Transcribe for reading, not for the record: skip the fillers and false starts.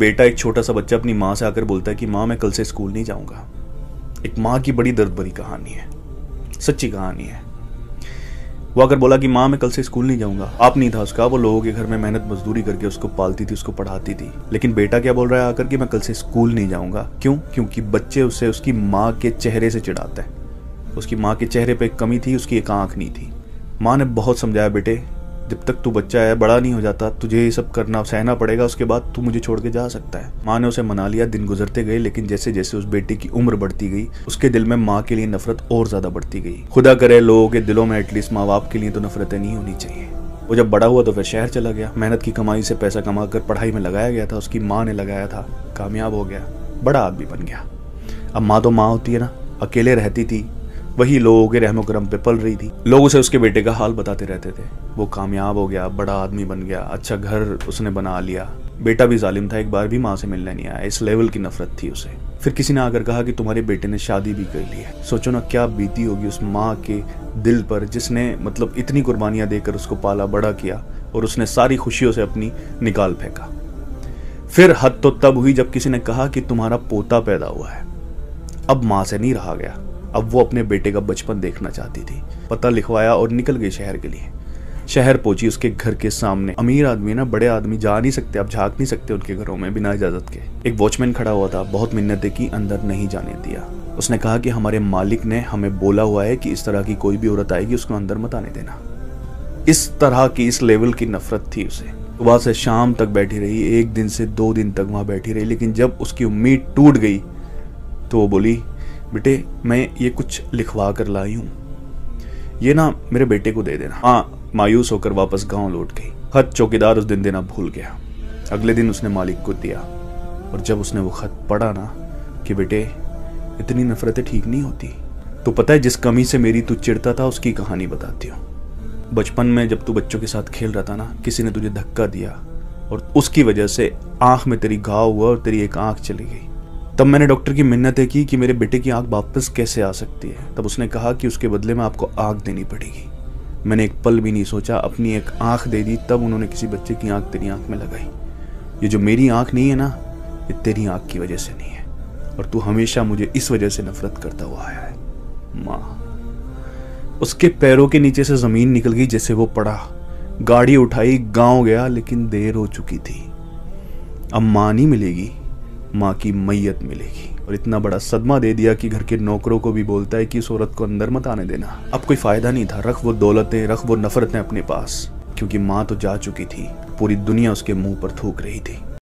बेटा, एक छोटा सा बच्चा अपनी माँ से आकर बोलता है कि माँ मैं कल से स्कूल नहीं जाऊंगा। एक माँ की बड़ी दर्द भरी कहानी है, सच्ची कहानी है। वो आकर बोला कि माँ मैं कल से स्कूल नहीं जाऊंगा। आप नहीं था उसका, वो लोगों के घर में मेहनत मजदूरी करके उसको पालती थी, उसको पढ़ाती थी। लेकिन बेटा क्या बोल रहा है आकर कि मैं कल से स्कूल नहीं जाऊंगा। क्यों? क्योंकि बच्चे उससे उसकी माँ के चेहरे से चिढ़ाते हैं। उसकी माँ के चेहरे पे एक कमी थी, उसकी एक आंख नहीं थी। माँ ने बहुत समझाया, बेटे जब तक तू बच्चा है, बड़ा नहीं हो जाता, तुझे ये सब करना सहना पड़ेगा, उसके बाद तू मुझे छोड़ के जा सकता है। माँ ने उसे मना लिया। दिन गुजरते गए, लेकिन जैसे जैसे उस बेटे की उम्र बढ़ती गई, उसके दिल में माँ के लिए नफरत और ज्यादा बढ़ती गई। खुदा करे लोगों के दिलों में एटलीस्ट माँ बाप के लिए तो नफरतें नहीं होनी चाहिए। वो जब बड़ा हुआ तो फिर शहर चला गया। मेहनत की कमाई से पैसा कमा कर पढ़ाई में लगाया गया था, उसकी माँ ने लगाया था, कामयाब हो गया, बड़ा आदमी बन गया। अब माँ तो माँ होती है ना, अकेले रहती थी, वही लोगों के रहमो करम पे पल रही थी। लोग उसे उसके बेटे का हाल बताते रहते थे। वो कामयाब हो गया, बड़ा आदमी बन गया, अच्छा घर उसने बना लिया। बेटा भी जालिम था, एक बार भी माँ से मिलने नहीं आया। इस लेवल की नफरत थी उसे। फिर किसी ने आकर कहा कि तुम्हारे बेटे ने शादी भी कर ली है। सोचो ना क्या बीती होगी उस माँ के दिल पर, जिसने मतलब इतनी कुर्बानियां देकर उसको पाला बड़ा किया, और उसने सारी खुशियों से अपनी निकाल फेंका। फिर हद तो तब हुई जब किसी ने कहा कि तुम्हारा पोता पैदा हुआ है। अब माँ से नहीं रहा गया। अब वो अपने बेटे का बचपन देखना चाहती थी। पता लिखवाया और निकल गई शहर के लिए। शहर पहुंची, उसके घर के सामने अमीर आदमी ना, बड़े आदमी जा नहीं सकते, आप झांक नहीं सकते उनके घरों में बिना इजाजत के। एक वॉचमैन खड़ा हुआ था, बहुत मिन्नतें की, अंदर नहीं जाने दिया। उसने कहा कि हमारे मालिक ने हमें बोला हुआ है कि इस तरह की कोई भी औरत आएगी उसको अंदर मत आने देना। इस तरह की, इस लेवल की नफरत थी उसे। सुबह से शाम तक बैठी रही, 1 दिन से 2 दिन तक वहां बैठी रही। लेकिन जब उसकी उम्मीद टूट गई तो वो बोली, बेटे मैं ये कुछ लिखवा कर लाई हूं, ये ना मेरे बेटे को दे देना। हाँ, मायूस होकर वापस गांव लौट गई। खत चौकीदार उस दिन देना भूल गया। अगले दिन उसने मालिक को दिया, और जब उसने वो खत पढ़ा ना कि बेटे इतनी नफरतें ठीक नहीं होती, तो पता है जिस कमी से मेरी तू चिढ़ता था उसकी कहानी बताती हूँ। बचपन में जब तू बच्चों के साथ खेल रहा था ना, किसी ने तुझे धक्का दिया और उसकी वजह से आंख में तेरी घाव हुआ और तेरी एक आंख चली गई। तब मैंने डॉक्टर की मिन्नतें की कि मेरे बेटे की आंख वापस कैसे आ सकती है। तब उसने कहा कि उसके बदले में आपको आंख देनी पड़ेगी। मैंने एक पल भी नहीं सोचा, अपनी एक आंख दे दी। तब उन्होंने किसी बच्चे की आंख तेरी आंख में लगाई। ये जो मेरी आंख नहीं है ना, ये तेरी आंख की वजह से नहीं है, और तू हमेशा मुझे इस वजह से नफरत करता हुआ आया है। माँ। उसके पैरों के नीचे से जमीन निकल गई जैसे वो पड़ा। गाड़ी उठाई, गांव गया, लेकिन देर हो चुकी थी। अब माँ नहीं मिलेगी, माँ की मैयत मिलेगी। और इतना बड़ा सदमा दे दिया कि घर के नौकरों को भी बोलता है कि इस औरत को अंदर मत आने देना। अब कोई फायदा नहीं था, रख वो दौलतें, रख वो नफरतें अपने पास, क्योंकि माँ तो जा चुकी थी। पूरी दुनिया उसके मुंह पर थूक रही थी।